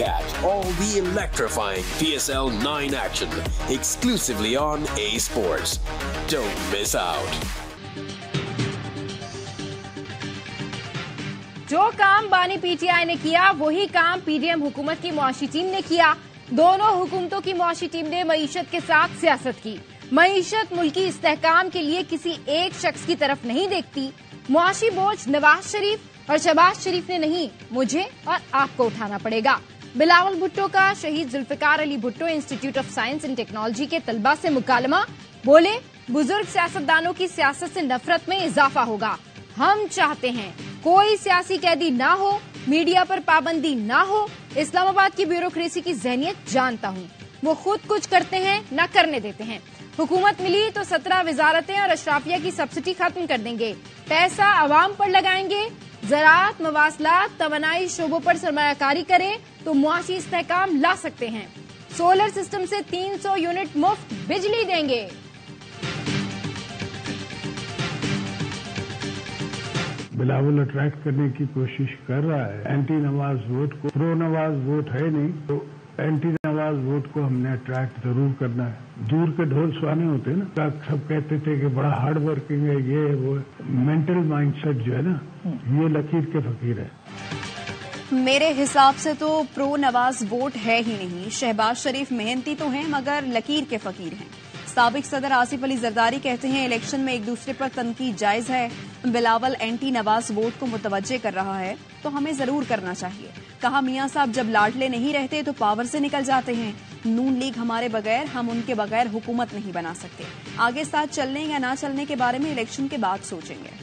catch all the electrifying PSL 9 action exclusively on A Sports. Don't miss out. جو کام بانی P T I نے کیا وہی کام P D M حکومت کی معاشی ٹیم نے کیا. دونوں حکومتوں کی معاشی ٹیم نے معیشت کے ساتھ سیاست کی. معیشت ملکی استحکام کے لیے کسی ایک شخص کی طرف نہیں دیکھتی. معاشی بوجھ نواز شریف اور شہباز شریف نے نہیں, مجھے اور آپ کو اٹھانا پڑے گا. بلاول بھٹو کا شہید Zulfikar Ali Bhutto institute of science and technology کے طلبہ سے مکالمہ. بولے بزرگ سیاستدانوں کی سیاست سے نفرت میں اضافہ ہوگا. ہم چاہتے ہیں کوئی سیاسی قیدی نہ ہو, میڈیا پر پابندی نہ ہو. اسلام آباد کی بیوروکریسی کی ذہنیت جانتا ہوں. وہ خود کچھ کرتے ہیں نہ کرنے دیتے ہیں. حکومت ملی تو 17 وزارتیں اور اشرافیہ کی سبسڈی ختم کر دیں گے. پیسہ عوام پر لگائیں گے. زراعت, مواصلات, توانائی شعبوں پر سرمایہ کاری کریں تو معاشی استحکام لا سکتے ہیں. سولر سسٹم سے 300 یونٹ مفت بجلی دیں گے. بلاول اٹریکٹ کرنے کی کوشش کر رہا ہے. اینٹی نواز ووٹ کو, پرو نواز ووٹ ہے نہیں تو اینٹی نواز ووٹ کو ہم نے اٹریکٹ ضرور کرنا ہے. دور کے ڈھول سوانے ہوتے ہیں نا, سب کہتے تھے کہ بڑا ہارڈ ورکنگ ہے, یہ وہ مینٹل مائنڈ سیٹ جو ہے نا, یہ لکیر کے فقیر ہے. میرے حساب سے تو پرو نواز ووٹ ہے ہی نہیں. شہباز شریف محنتی تو ہیں مگر لکیر کے فقیر ہیں. سابق صدر آصف علی زرداری کہتے ہیں الیکشن میں ایک دوسرے پر تنقید جائز ہے. بلاول اینٹی نواز ووٹ کو متوجہ کر رہا ہے تو ہمیں ضرور کرنا چاہیے. کہا میاں صاحب جب لاڈلے نہیں رہتے تو پاور سے نکل جاتے ہیں. نون لیگ ہمارے بغیر, ہم ان کے بغیر حکومت نہیں بنا سکتے. آگے ساتھ چلنے یا نہ چلنے کے بارے میں الیکشن کے بعد سوچیں گے.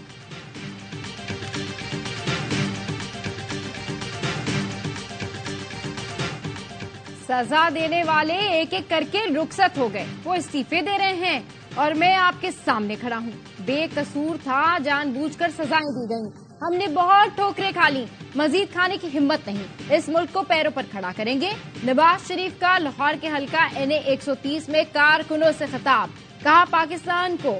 سزا دینے والے ایک ایک کر کے رخصت ہو گئے. وہ استعفے دے رہے ہیں اور میں آپ کے سامنے کھڑا ہوں. بے قصور تھا, جان بوجھ کر سزائیں دی گئیں. ہم نے بہت ٹھوکریں کھا لی, مزید کھانے کی ہمت نہیں. اس ملک کو پیروں پر کھڑا کریں گے. نواز شریف کا لاہور کے حلقہ NA 130 میں کارکنوں سے خطاب. کہا پاکستان کو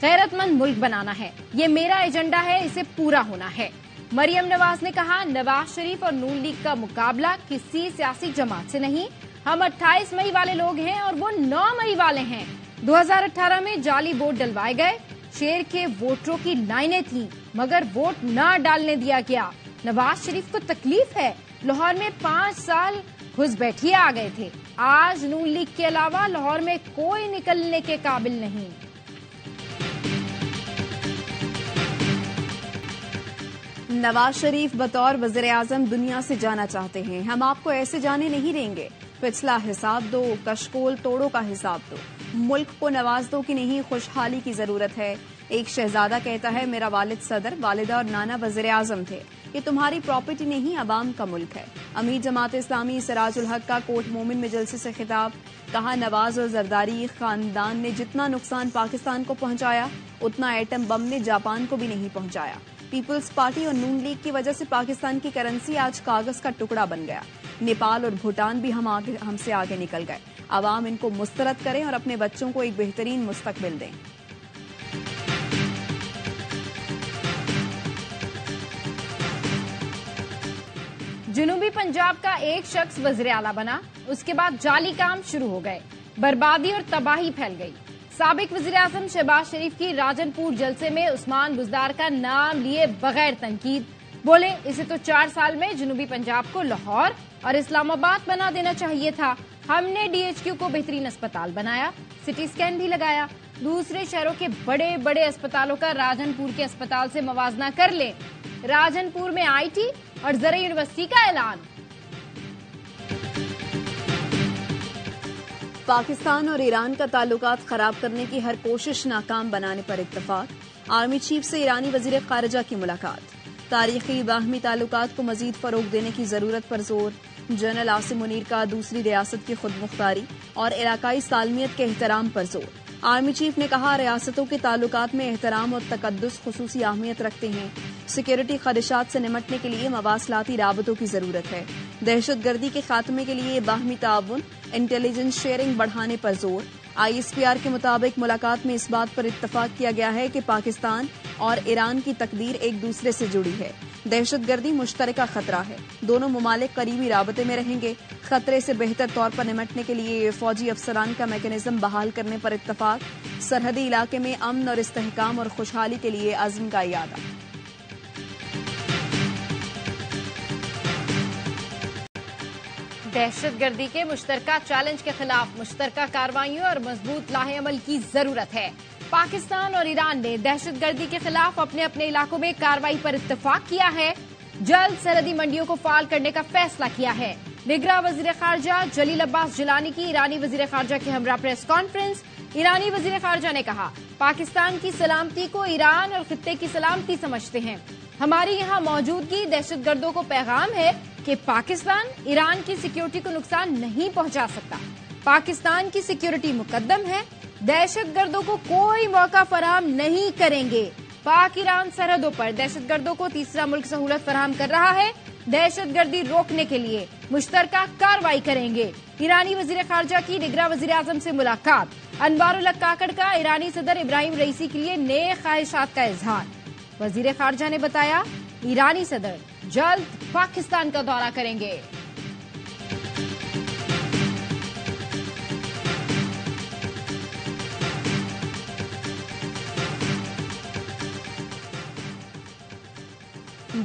غیرت مند ملک بنانا ہے, یہ میرا ایجنڈا ہے, اسے پورا ہونا ہے. مریم نواز نے کہا نواز شریف اور نون لیگ کا مقابلہ کسی سیاسی جماعت سے نہیں. ہم 28 مئی والے لوگ ہیں اور وہ 9 مئی والے ہیں. 2018 میں جعلی ووٹ ڈلوائے گئے. شیر کے ووٹروں کی لائنیں تھیں مگر ووٹ نہ ڈالنے دیا گیا. نواز شریف کو تکلیف ہے. لاہور میں 5 سال گھس بیٹھیے آ گئے تھے. آج نون لیگ کے علاوہ لاہور میں کوئی نکلنے کے قابل نہیں. نواز شریف بطور وزیر اعظم دنیا سے جانا چاہتے ہیں. ہم آپ کو ایسے جانے نہیں دیں گے. پچھلا حساب دو, کشکول توڑوں کا حساب دو. ملک کو نواز دو کی نہیں, خوشحالی کی ضرورت ہے. ایک شہزادہ کہتا ہے میرا والد صدر, والدہ اور نانا وزیر اعظم تھے. یہ تمہاری پراپرٹی نہیں, عوام کا ملک ہے. امیر جماعت اسلامی سراج الحق کا کوٹ مومن میں جلسے سے خطاب. کہا نواز اور زرداری خاندان نے جتنا نقصان پاکستان کو پہنچایا اتنا ایٹم بم نے جاپان کو بھی نہیں پہنچایا. پیپلز پارٹی اور نون لیگ کی وجہ سے پاکستان کی کرنسی آج کاغذ کا ٹکڑا بن گیا. نیپال اور بھوٹان بھی ہم سے آگے نکل گئے. عوام ان کو مسترد کریں اور اپنے بچوں کو ایک بہترین مستقبل دیں. جنوبی پنجاب کا ایک شخص وزیر اعلیٰ بنا, اس کے بعد جعلی کام شروع ہو گئے. بربادی اور تباہی پھیل گئی. سابق وزیر اعظم شہباز شریف کی راجن پور جلسے میں عثمان بزدار کا نام لیے بغیر تنقید. بولے اسے تو 4 سال میں جنوبی پنجاب کو لاہور اور اسلام آباد بنا دینا چاہیے تھا. ہم نے DHQ کو بہترین اسپتال بنایا, سٹی اسکین بھی لگایا. دوسرے شہروں کے بڑے بڑے اسپتالوں کا راجن پور کے اسپتال سے موازنہ کر لیں. راجن پور میں IT اور زرعی یونیورسٹی کا اعلان. پاکستان اور ایران کا تعلقات خراب کرنے کی ہر کوشش ناکام بنانے پر اتفاق. آرمی چیف سے ایرانی وزیر خارجہ کی ملاقات. تاریخی باہمی تعلقات کو مزید فروغ دینے کی ضرورت پر زور. جنرل عاصم منیر کا دوسری ریاست کی خود مختاری اور علاقائی سالمیت کے احترام پر زور. آرمی چیف نے کہا ریاستوں کے تعلقات میں احترام اور تقدس خصوصی اہمیت رکھتے ہیں. سیکیورٹی خدشات سے نمٹنے کے لیے مواصلاتی رابطوں کی ضرورت ہے. دہشت گردی کے خاتمے کے لیے باہمی تعاون, انٹیلیجنس شیئرنگ بڑھانے پر زور. ISPR کے مطابق ملاقات میں اس بات پر اتفاق کیا گیا ہے کہ پاکستان اور ایران کی تقدیر ایک دوسرے سے جڑی ہے. دہشت گردی مشترکہ خطرہ ہے، دونوں ممالک قریبی رابطے میں رہیں گے۔ خطرے سے بہتر طور پر نمٹنے کے لیے فوجی افسران کا میکینزم بحال کرنے پر اتفاق، سرحدی علاقے میں امن اور استحکام اور خوشحالی کے لیے عزم کا اعادہ۔ دہشت گردی کے مشترکہ چیلنج کے خلاف مشترکہ کارروائیوں اور مضبوط لاہ عمل کی ضرورت ہے۔ پاکستان اور ایران نے دہشت گردی کے خلاف اپنے اپنے علاقوں میں کارروائی پر اتفاق کیا ہے۔ جلد سرحدی منڈیوں کو فعال کرنے کا فیصلہ کیا ہے۔ نگراں وزیر خارجہ جلیل عباس جیلانی کی ایرانی وزیر خارجہ کے ہمراہ پریس کانفرنس۔ ایرانی وزیر خارجہ نے کہا، پاکستان کی سلامتی کو ایران اور خطے کی سلامتی سمجھتے ہیں۔ ہماری یہاں موجودگی دہشت گردوں کو پیغام ہے کہ پاکستان ایران کی سیکیورٹی کو نقصان نہیں پہنچا سکتا۔ پاکستان کی سیکیورٹی مقدم ہے، دہشت گردوں کو کوئی موقع فراہم نہیں کریں گے۔ پاک ایران سرحدوں پر دہشت گردوں کو تیسرا ملک سہولت فراہم کر رہا ہے، دہشت گردی روکنے کے لیے مشترکہ کارروائی کریں گے۔ ایرانی وزیر خارجہ کی نگراں وزیر اعظم سے ملاقات، انوار الحق کاکڑ کا ایرانی صدر ابراہیم رئیسی کے لیے نئے خواہشات کا اظہار۔ وزیر خارجہ نے بتایا، ایرانی صدر جلد پاکستان کا دورہ کریں گے۔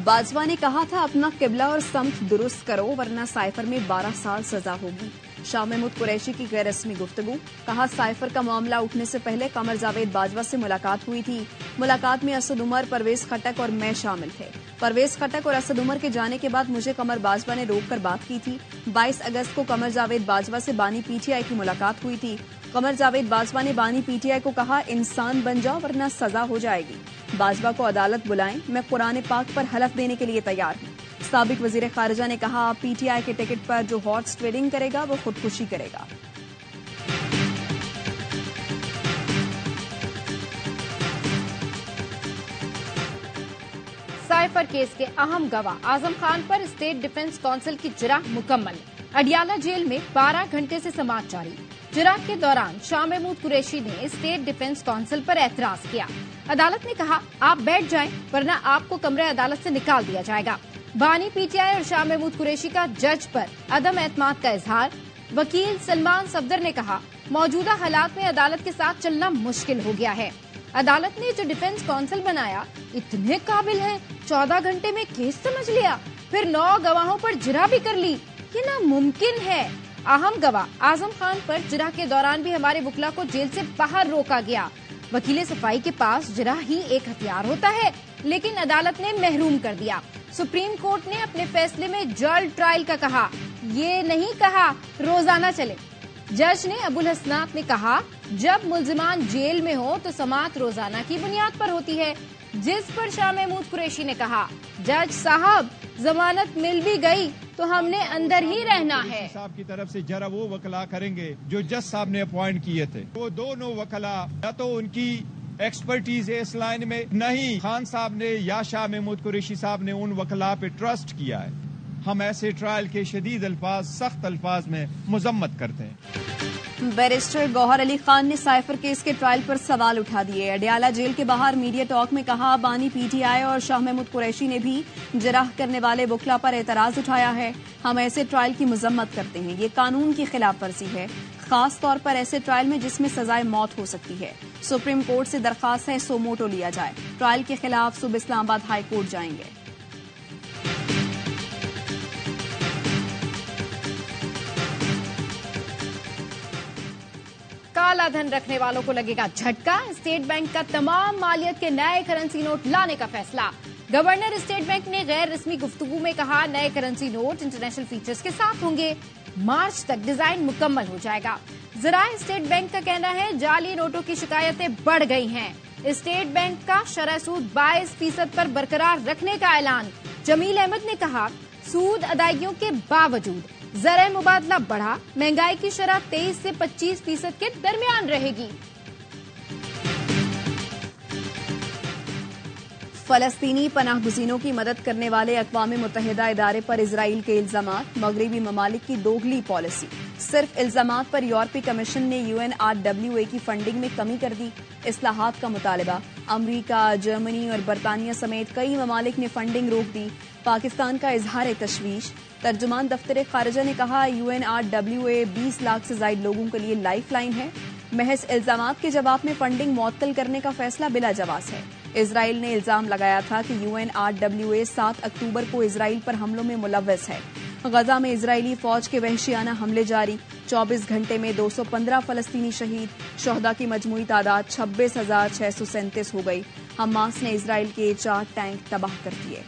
باجوہ نے کہا تھا اپنا قبلہ اور سمت درست کرو ورنہ سائفر میں 12 سال سزا ہوگی۔ شاہ محمود قریشی کی غیر رسمی گفتگو، کہا سائفر کا معاملہ اٹھنے سے پہلے قمر جاوید باجوہ سے ملاقات ہوئی تھی۔ ملاقات میں اسد عمر، پرویز خٹک اور میں شامل تھے۔ پرویز خٹک اور اسد عمر کے جانے کے بعد مجھے قمر باجوہ نے روک کر بات کی تھی۔ 22 اگست کو قمر جاوید باجوہ سے بانی پی ٹی آئی کی ملاقات ہوئی تھی۔ قمر جاوید باجوہ نے بانی پی ٹی آئی کو کہا، انسان بن جاؤ ورنہ سزا ہو جائے گی۔ باجوہ کو عدالت بلائیں، میں قرآن پاک پر حلف دینے کے لیے تیار ہوں۔ سابق وزیر خارجہ نے کہا، پی ٹی آئی کے ٹکٹ پر جو ہارس ٹریڈنگ کرے گا وہ خودکشی کرے گا۔ سائفر کیس کے اہم گواہ اعظم خان پر اسٹیٹ ڈیفنس کونسل کی جرح مکمل، اڈیالہ جیل میں 12 گھنٹے سے سماعت جاری۔ جرح کے دوران شاہ محمود قریشی نے اسٹیٹ ڈیفنس کونسل پر اعتراض کیا۔ عدالت نے کہا، آپ بیٹھ جائیں ورنہ آپ کو کمرے عدالت سے نکال دیا جائے گا۔ بانی پی ٹی آئی اور شاہ محمود قریشی کا جج پر عدم اعتماد کا اظہار۔ وکیل سلمان صفدر نے کہا، موجودہ حالات میں عدالت کے ساتھ چلنا مشکل ہو گیا ہے۔ عدالت نے جو ڈیفنس کونسل بنایا اتنے قابل ہیں، 14 گھنٹے میں کیس سمجھ لیا، پھر 9 گواہوں پر جرح بھی کر لی، یہ ناممکن ہے۔ اہم گواہ اعظم خان پر جرح کے دوران بھی ہمارے وکلا کو جیل سے باہر روکا گیا۔ وکیل صفائی کے پاس جرح ہی ایک ہتھیار ہوتا ہے، لیکن عدالت نے محروم کر دیا۔ سپریم کورٹ نے اپنے فیصلے میں جلد ٹرائل کا کہا، یہ نہیں کہا روزانہ چلے۔ جج نے ابو الحسنات نے کہا، جب ملزمان جیل میں ہو تو سماعت روزانہ کی بنیاد پر ہوتی ہے، جس پر شاہ محمود قریشی نے کہا، جج صاحب ضمانت مل بھی گئی تو ہم نے اندر ہی رہنا ہے۔ صاحب کی طرف سے جرا وہ وکلا کریں گے جو جج صاحب نے اپوائنٹ کیے تھے، وہ دونوں وکلا یا تو ان کی ایکسپرٹیز ہے اس لائن میں، نہیں خان صاحب نے یا شاہ محمود قریشی صاحب نے ان وکلا پہ ٹرسٹ کیا ہے۔ ہم ایسے ٹرائل کے شدید الفاظ، سخت الفاظ میں مذمت کرتے ہیں۔ بیرسٹر گوہر علی خان نے سائفر کیس کے ٹرائل پر سوال اٹھا دیے۔ اڈیالہ جیل کے باہر میڈیا ٹاک میں کہا، بانی پی ٹی آئی اور شاہ محمود قریشی نے بھی جرح کرنے والے وکلا پر اعتراض اٹھایا ہے۔ ہم ایسے ٹرائل کی مذمت کرتے ہیں، یہ قانون کی خلاف ورزی ہے، خاص طور پر ایسے ٹرائل میں جس میں سزائے موت ہو سکتی ہے۔ سپریم کورٹ سے درخواست ہے سو موٹو لیا جائے۔ ٹرائل کے خلاف صبح اسلام آباد ہائی کورٹ جائیں گے۔ کالا دھن رکھنے والوں کو لگے گا جھٹکا، اسٹیٹ بینک کا تمام مالیت کے نئے کرنسی نوٹ لانے کا فیصلہ۔ گورنر اسٹیٹ بینک نے غیر رسمی گفتگو میں کہا، نئے کرنسی نوٹ انٹرنیشنل فیچرز کے ساتھ ہوں گے، مارچ تک ڈیزائن مکمل ہو جائے گا۔ ذرائع اسٹیٹ بینک کا کہنا ہے، جعلی نوٹوں کی شکایتیں بڑھ گئی ہیں۔ اسٹیٹ بینک کا شرح سود 22% پر برقرار رکھنے کا اعلان۔ جمیل احمد نے کہا، سود ادائیگیوں کے باوجود زرع مبادلہ بڑھا، مہنگائی کی شرح 23 سے 25% کے درمیان رہے گی۔ فلسطینی پناہ گزینوں کی مدد کرنے والے اقوام متحدہ ادارے پر اسرائیل کے الزامات، مغربی ممالک کی دوگلی پالیسی۔ صرف الزامات پر یورپی کمیشن نے UNRWA کی فنڈنگ میں کمی کر دی، اصلاحات کا مطالبہ۔ امریکہ، جرمنی اور برطانیہ سمیت کئی ممالک نے فنڈنگ روک دی، پاکستان کا اظہار تشویش۔ ترجمان دفتر خارجہ نے کہا UNRWA 20 لاکھ سے زائد لوگوں کے لیے لائف لائن ہے۔ محض الزامات کے جواب میں فنڈنگ معطل کرنے کا فیصلہ بلا جواز ہے۔ اسرائیل نے الزام لگایا تھا کہ UNRWA 7 اکتوبر کو اسرائیل پر حملوں میں ملوث ہے۔ غزہ میں اسرائیلی فوج کے وحشیانہ حملے جاری، 24 گھنٹے میں 215 فلسطینی شہید، شہداء کی مجموعی تعداد 26,637 ہو گئی۔ حماس نے اسرائیل کے 4 ٹینک تباہ کر دیے۔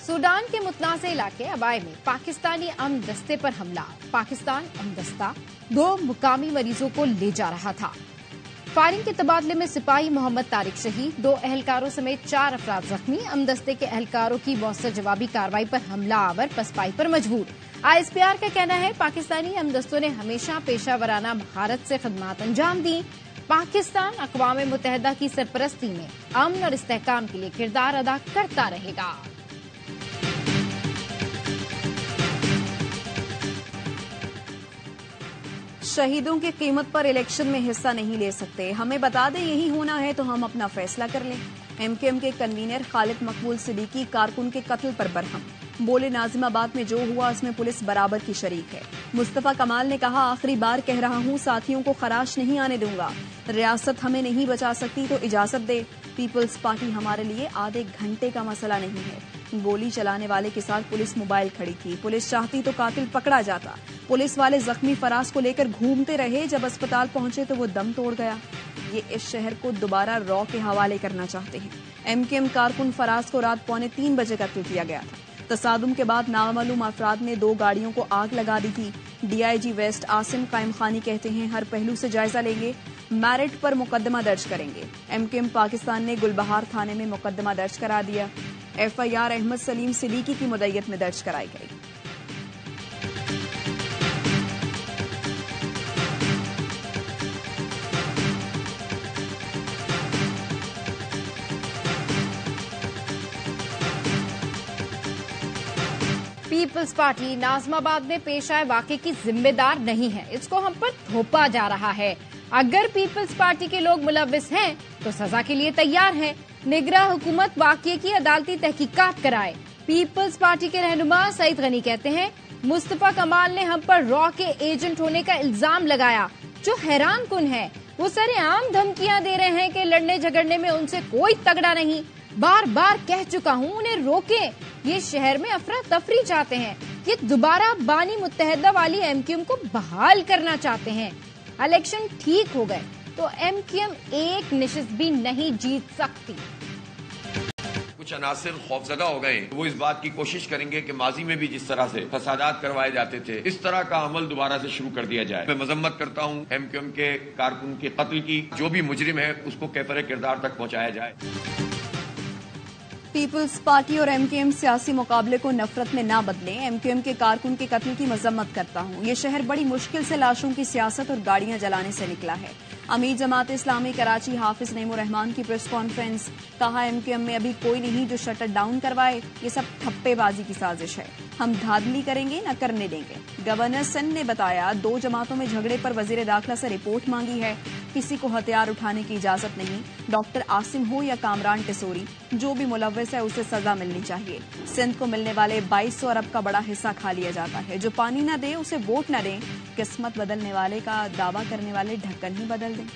سوڈان کے متنازع علاقے ابائے میں پاکستانی امن دستے پر حملہ، پاکستان امن دستہ 2 مقامی مریضوں کو لے جا رہا تھا۔ فائرنگ کے تبادلے میں سپاہی محمد طارق شہید، 2 اہلکاروں سمیت 4 افراد زخمی۔ امن دستے کے اہلکاروں کی مؤثر جوابی کارروائی پر حملہ آور پسپائی پر مجبور۔ ISPR کا کہنا ہے پاکستانی امن دستوں نے ہمیشہ پیشہ ورانہ مہارت سے خدمات انجام دی۔ پاکستان اقوام متحدہ کی سرپرستی میں امن اور استحکام کے لیے کردار ادا کرتا رہے گا۔ شہیدوں کی قیمت پر الیکشن میں حصہ نہیں لے سکتے، ہمیں بتا دیں یہی ہونا ہے تو ہم اپنا فیصلہ کر لیں۔ MKM کے کنوینر خالد مقبول صدیقی کارکن کے قتل پر برہم، بولے ناظم آباد میں جو ہوا اس میں پولیس برابر کی شریک ہے۔ مصطفیٰ کمال نے کہا آخری بار کہہ رہا ہوں ساتھیوں کو خراش نہیں آنے دوں گا، ریاست ہمیں نہیں بچا سکتی تو اجازت دے، پیپلز پارٹی ہمارے لیے آدھے گھنٹے کا مسئلہ نہیں ہے۔ گولی چلانے والے کے ساتھ پولیس موبائل کھڑی تھی، پولیس چاہتی تو قاتل پکڑا جاتا، پولیس والے زخمی فراز کو لے کر گھومتے رہے، جب اسپتال پہنچے تو وہ دم توڑ گیا۔ یہ اس شہر کو دوبارہ را کے حوالے کرنا چاہتے ہیں۔ MKM کارکن فراز کو رات 2:45 بجے قتل کیا گیا تھا۔ تصادم کے بعد نامعلوم افراد نے 2 گاڑیوں کو آگ لگا دی تھی۔ DIG ویسٹ عاصم قائم خانی کہتے ہیں ہر پہلو سے جائزہ لیں گے، میرٹ پر مقدمہ درج کریں گے۔ MKM پاکستان نے گلبہار تھانے میں مقدمہ درج کرا دیا۔ FIR احمد سلیم صدیقی کی مدعیت میں درج کرائی گئی۔ پیپلز پارٹی ناظم آباد میں پیش آئے واقعے کی ذمہ دار نہیں ہے، اس کو ہم پر تھوپا جا رہا ہے۔ اگر پیپلز پارٹی کے لوگ ملوث ہیں تو سزا کے لیے تیار ہیں۔ نگراں حکومت واقعے کی عدالتی تحقیقات کرائے۔ پیپلز پارٹی کے رہنما سعید غنی کہتے ہیں مصطفیٰ کمال نے ہم پر را کے ایجنٹ ہونے کا الزام لگایا، جو حیران کن ہے۔ وہ سرے عام دھمکیاں دے رہے ہیں کہ لڑنے جھگڑنے میں ان سے کوئی تگڑا نہیں۔ بار بار کہہ چکا ہوں انہیں روکیں، یہ شہر میں افراتفری چاہتے ہیں، یہ دوبارہ بانی متحدہ والی MKM کو بحال کرنا چاہتے ہیں۔ الیکشن ٹھیک ہو گئے تو MKM ایک نشست بھی نہیں جیت سکتی۔ کچھ عناصر خوفزدہ ہو گئے، وہ اس بات کی کوشش کریں گے کہ ماضی میں بھی جس طرح سے فسادات کروائے جاتے تھے اس طرح کا عمل دوبارہ سے شروع کر دیا جائے۔ میں مذمت کرتا ہوں MKM کے کارکن کے قتل کی، جو بھی مجرم ہے اس کو کیفر کردار تک پہنچایا جائے۔ پیپلز پارٹی اور MKM سیاسی مقابلے کو نفرت میں نہ بدلیں۔ MKM کے کارکن کے قتل کی مذمت کرتا ہوں، یہ شہر بڑی مشکل سے لاشوں کی سیاست اور گاڑیاں جلانے سے نکلا ہے۔ امیر جماعت اسلامی کراچی حافظ نعیم الرحمان کی پریس کانفرنس، کہا MKM میں ابھی کوئی نہیں جو شٹر ڈاؤن کروائے، یہ سب ٹھپے بازی کی سازش ہے، ہم دھاندلی کریں گے نہ کرنے دیں گے۔ گورنر سندھ نے بتایا 2 جماعتوں میں جھگڑے پر وزیر داخلہ سے رپورٹ مانگی ہے، کسی کو ہتھیار اٹھانے کی اجازت نہیں، ڈاکٹر عاصم ہو یا کامران ٹسوری، جو بھی ملوث ہے اسے سزا ملنی چاہیے۔ سندھ کو ملنے والے 2200 ارب کا بڑا حصہ کھا لیا جاتا ہے، جو پانی نہ دے اسے ووٹ نہ دیں، قسمت بدلنے والے کا دعویٰ کرنے والے ڈھکن ہی بدل دیں۔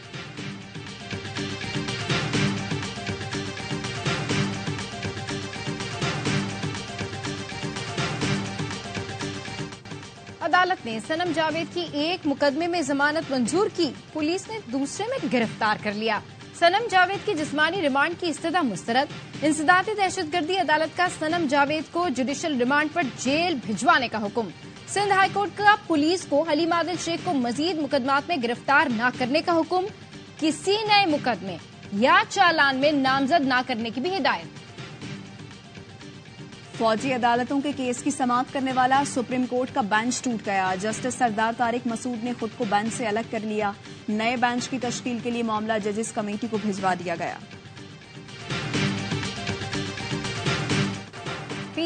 عدالت نے صنم جاوید کی ایک مقدمے میں ضمانت منظور کی، پولیس نے دوسرے میں گرفتار کر لیا۔ صنم جاوید کی جسمانی ریمانڈ کی استدعا مسترد، انسداد دہشت گردی عدالت کا صنم جاوید کو جوڈیشل ریمانڈ پر جیل بھجوانے کا حکم۔ سندھ ہائی کورٹ کا پولیس کو حلیم عادل شیخ کو مزید مقدمات میں گرفتار نہ کرنے کا حکم، کسی نئے مقدمے یا چالان میں نامزد نہ کرنے کی بھی ہدایت۔ فوجی عدالتوں کے کیس کی سماعت کرنے والا سپریم کورٹ کا بینچ ٹوٹ گیا، جسٹس سردار طارق مسعود نے خود کو بینچ سے الگ کر لیا، نئے بینچ کی تشکیل کے لیے معاملہ ججز کمیٹی کو بھجوا دیا گیا۔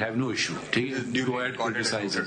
have no issue. Go ahead, criticize it.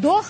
2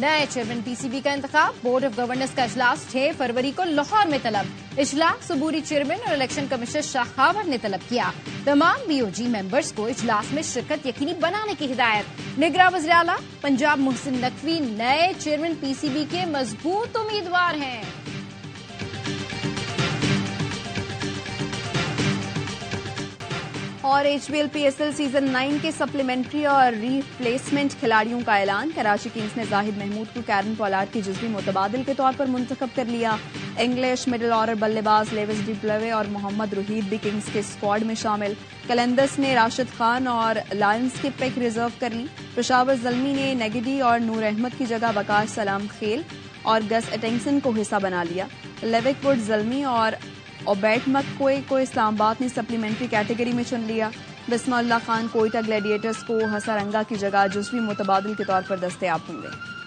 نئے چیئرمین پی سی بی کا انتخاب، بورڈ آف گورنرز کا اجلاس 6 فروری کو لاہور میں طلب، اجلاس عبوری چیئرمین اور الیکشن کمشنر شاخاور نے طلب کیا، تمام بی او جی ممبرز کو اجلاس میں شرکت یقینی بنانے کی ہدایت، نگراں وزیر اعلیٰ پنجاب محسن نقوی نئے چیئرمین پی سی بی کے مضبوط امیدوار ہیں۔ اور H B L P S L season 9 کے سپلیمنٹری اور ری پلیسمنٹ کھلاڑیوں کا اعلان، کراچی کنگز نے زاہد محمود کو کیرن پولارڈ کی جزوی متبادل کے طور پر منتخب کر لیا، انگلش مڈل آرڈر بلے باز لیوس ڈی پلوے اور محمد روحید بھی کنگز کے اسکواڈ میں شامل، کلندرز نے راشد خان اور لائنز کی پک ریزرو کر لی، پشاور زلمی نے نگیڈی اور نور احمد کی جگہ وقار سلام خیل اور گس ایٹنگسن کو حصہ بنا لیا، لیوک وڈ زلمی اور اوبیٹ مکوئے کو اسلام آباد نے سپلیمنٹری کیٹیگری میں چن لیا، بسم اللہ خان کوئٹہ گلیڈیٹرز کو ہسارنگا کی جگہ جزوی متبادل کے طور پر دستیاب ہوں گے۔